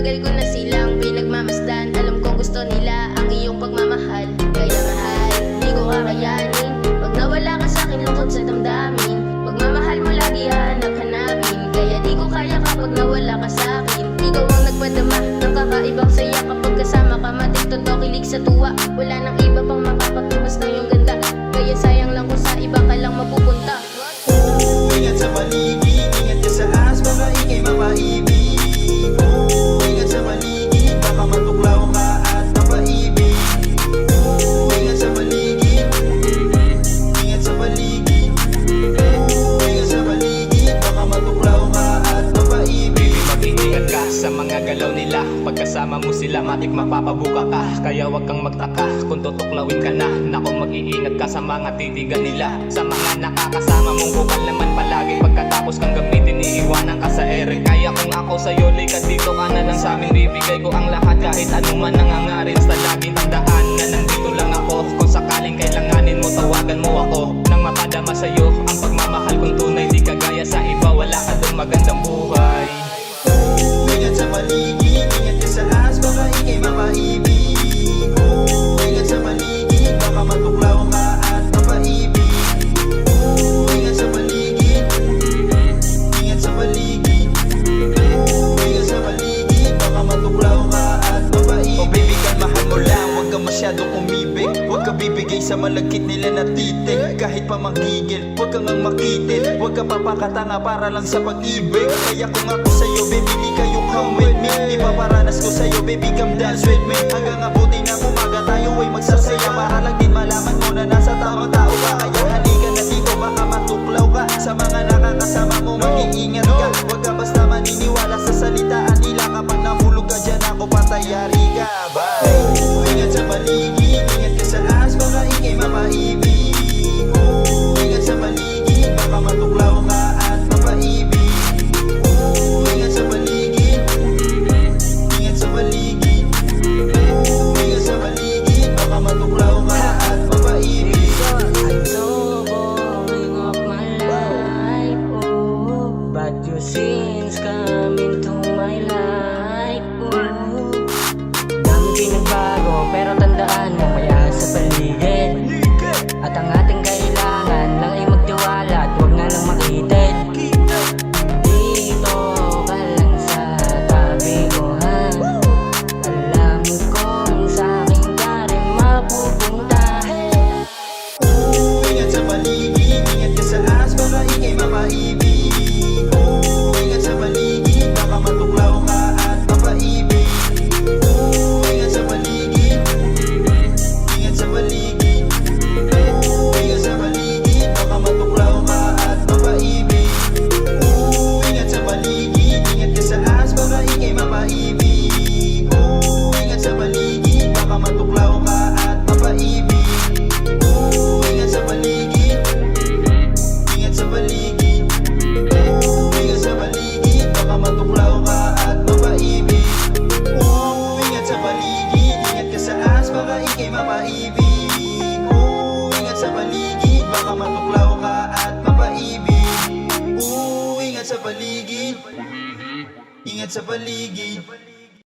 Matagal ko na silang pinagmamasdan. Alam kong gusto nila ang iyong pagmamahal. Kaya mahal, di ko kakayanin pag nawala ka sa'kin, lungkot sa damdamin. Pagmamahal mo lagi hanap-hanapin, kaya di ko kaya kapag nawala ka sa'kin. Ikaw ang nagpadama ng kakaibang saya. Kapag kasama ka, matitoto, kilig sa tuwa. Wala nang iba pang makapagtubas na yung ganda. Kaya sayang lang kung sa iba ka lang mapupunta. Ingat sa paligid, ingat ka sa as, baka ikay mapaibig. Ingat sa paligid, baka matuklaw ka at mapaibig. Ingat sa paligid, ingat sa paligid. Ingat sa paligid, baka matuklaw ka at mapaibig. Mag-ingat ka sa mga galaw nila. Pagkasama mo sila, matik mapapabuka ka. Kaya wag kang magtaka kung tutuklawin ka na. Naku, mag-iingat ka sa mga titigan nila. Sa mga nakakasama mong bukal naman palagi. Pagkatapos kang gamitin, iiwanan ka sa ere. Kaya kung ako sa'yo, likat dito ka na lang sa amin. Bibigay ko ang lahat kahit anuman nangangarin. Sa laging tandaan na nandito lang ako. Kung sakaling kailanganin mo, tawagan mo ako. Nang mapadama sa'yo ang pagmamahal kong tunay. Di kagaya sa iba, wala ka dun magandang buhay. Ingat sa paligid, ingat ka sa as, baka ikay mapaibig. Ingat sa paligid, baka matuklaw ka at mapaibig. Ingat sa paligid, ingat sa paligid. Ingat sa paligid, baka matuklaw ka at mapaibig. Oh baby, kalmahan mo lang, huwag ka masyadong umibig. Huwag ka bibigay sa malagkit nila na titig. Kahit pa manggigil, huwag kang ang makitin. Huwag ka papakatanga para lang sa pag-ibig. Kaya kung ako sa'yo, baby, di kayo come with me. Ipaparanas ko sa'yo, baby, come dance with me. Hanggang abuti ng umaga, tayo ay magsasaya. Para lang din malaman mo na nasa tamang tao ka. Kaya halika na dito, baka matuklaw ka. Sa mga nakakasama mo, mag-iingat ka. Huwag ka basta maniniwala sa salitaan nila. Kapag nahulog ka dyan, ako patayari ka. Bye! Ingat sa paligid, ingat ka sa as, baka ikay mapaibig. Ingat sa paligid, baka matuklaw ka at mapaibig. Ingat sa paligid, ingat sa paligid. Ingat sa paligid, baka matuklaw ka at mapaibig. I'm so boring of my life, oh, but your sins come into my life, oh. Dami pinagbago, pero tandaan mo maya sa paligid. At ang ating kailangan lang ay magtiwala at huwag na lang makitid. Dito ka lang sa tabi ko, ha? Alam kong sa'kin ka rin mapupunta. Ingat sa paligid, ingat ka sa as, baka ikay mapaibig. Ingat sa paligid, baka matuklaw ka at mapaibig. Ingat sa paligid, ingat sa paligid. Ingat sa paligid, baka matuklaw ka at mapaibig. Ingat sa paligid, ingat ka sa as, baka ikay mapaibig. Ingat sa paligid, baka matuklaw ka at mapaibig. Ingat sa paligid, ingat sa paligid. Ingat sa paligid, baka matuklaw ka at mapaibig. Ingat sa paligid, ingat ka sa as, baka ikay mapaibig. Ingat sa paligid, baka matuklaw ka at mapaibig. Ingat sa paligid, ingat sa paligid.